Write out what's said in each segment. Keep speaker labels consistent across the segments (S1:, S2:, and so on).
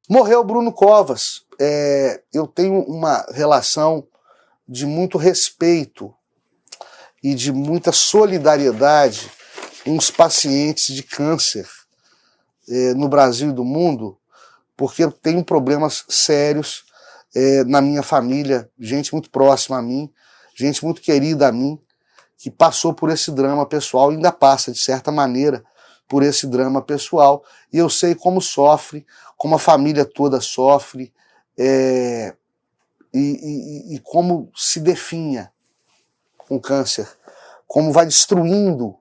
S1: Morreu Bruno Covas. Eu tenho uma relação de muito respeito e de muita solidariedade com os pacientes de câncer no Brasil e do mundo, porque eu tenho problemas sérios na minha família, gente muito próxima a mim, gente muito querida a mim, que passou por esse drama pessoal e ainda passa, de certa maneira, por esse drama pessoal, e eu sei como sofre, como a família toda sofre, e como se definha com câncer, como vai destruindo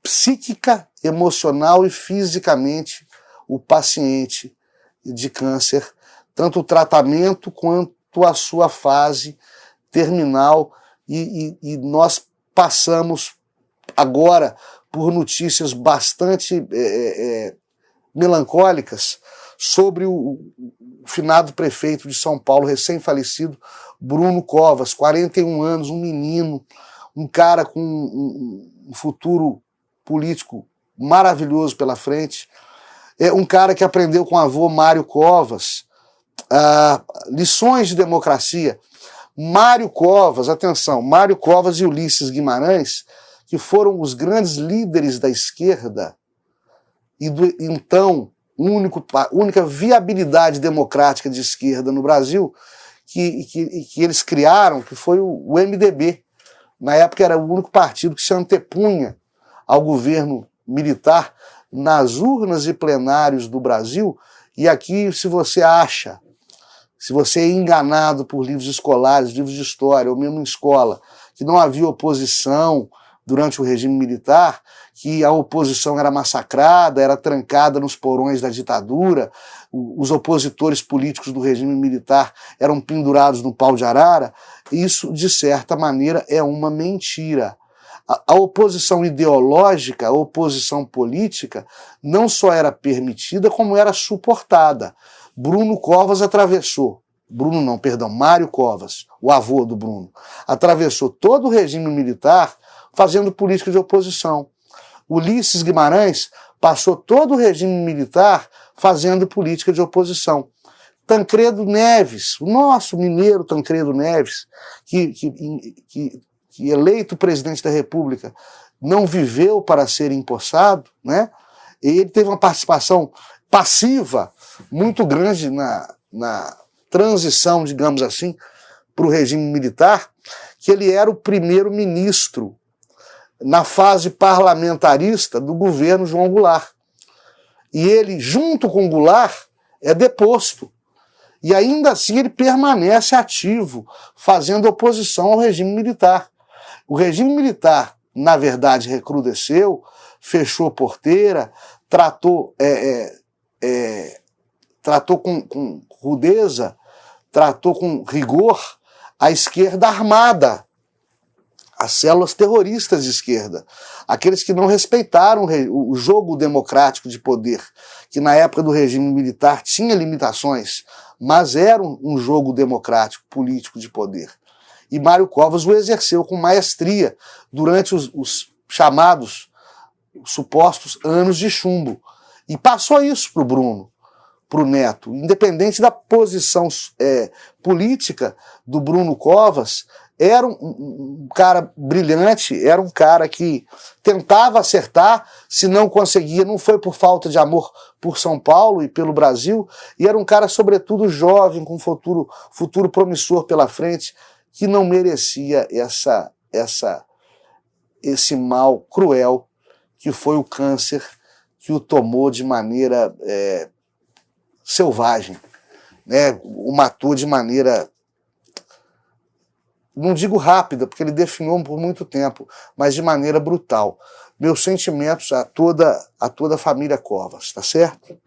S1: psíquica, emocional e fisicamente o paciente de câncer, tanto o tratamento quanto a sua fase terminal, e nós passamos agora por notícias bastante melancólicas sobre o finado prefeito de São Paulo, recém-falecido, Bruno Covas, 41 anos, um menino, um cara com um futuro político maravilhoso pela frente, um cara que aprendeu com o avô Mário Covas lições de democracia. Mário Covas, atenção, Mário Covas e Ulisses Guimarães, que foram os grandes líderes da esquerda e do então única viabilidade democrática de esquerda no Brasil, que eles criaram, que foi o MDB. Na época era o único partido que se antepunha ao governo militar nas urnas e plenários do Brasil. E aqui, se você é enganado por livros escolares, livros de história, ou mesmo em escola, que não havia oposição durante o regime militar, que a oposição era massacrada, era trancada nos porões da ditadura, os opositores políticos do regime militar eram pendurados no pau de arara, isso, de certa maneira, é uma mentira. A oposição ideológica, a oposição política, não só era permitida, como era suportada. Bruno Covas atravessou, Mário Covas, o avô do Bruno, atravessou todo o regime militar fazendo política de oposição. Ulisses Guimarães passou todo o regime militar fazendo política de oposição. Tancredo Neves, o nosso mineiro Tancredo Neves, que eleito presidente da República, não viveu para ser empossado, né? Ele teve uma participação passiva muito grande na transição, digamos assim, para o regime militar, que ele era o primeiro-ministro na fase parlamentarista do governo João Goulart. E ele, junto com Goulart, é deposto. E ainda assim ele permanece ativo, fazendo oposição ao regime militar. O regime militar, na verdade, recrudesceu, fechou porteira, tratou com rudeza, tratou com rigor a esquerda armada, as células terroristas de esquerda, aqueles que não respeitaram o jogo democrático de poder, que na época do regime militar tinha limitações, mas era um jogo democrático, político de poder. E Mário Covas o exerceu com maestria durante os chamados, supostos anos de chumbo. E passou isso para o Bruno, para o Neto. Independente da posição política do Bruno Covas, era um cara brilhante, era um cara que tentava acertar, se não conseguia, não foi por falta de amor por São Paulo e pelo Brasil, e era um cara, sobretudo, jovem, com futuro promissor pela frente, que não merecia esse mal cruel que foi o câncer que o tomou de maneira selvagem, né? O matou de maneira, não digo rápida, porque ele definhou por muito tempo, mas de maneira brutal. Meus sentimentos a toda a família Covas, tá certo?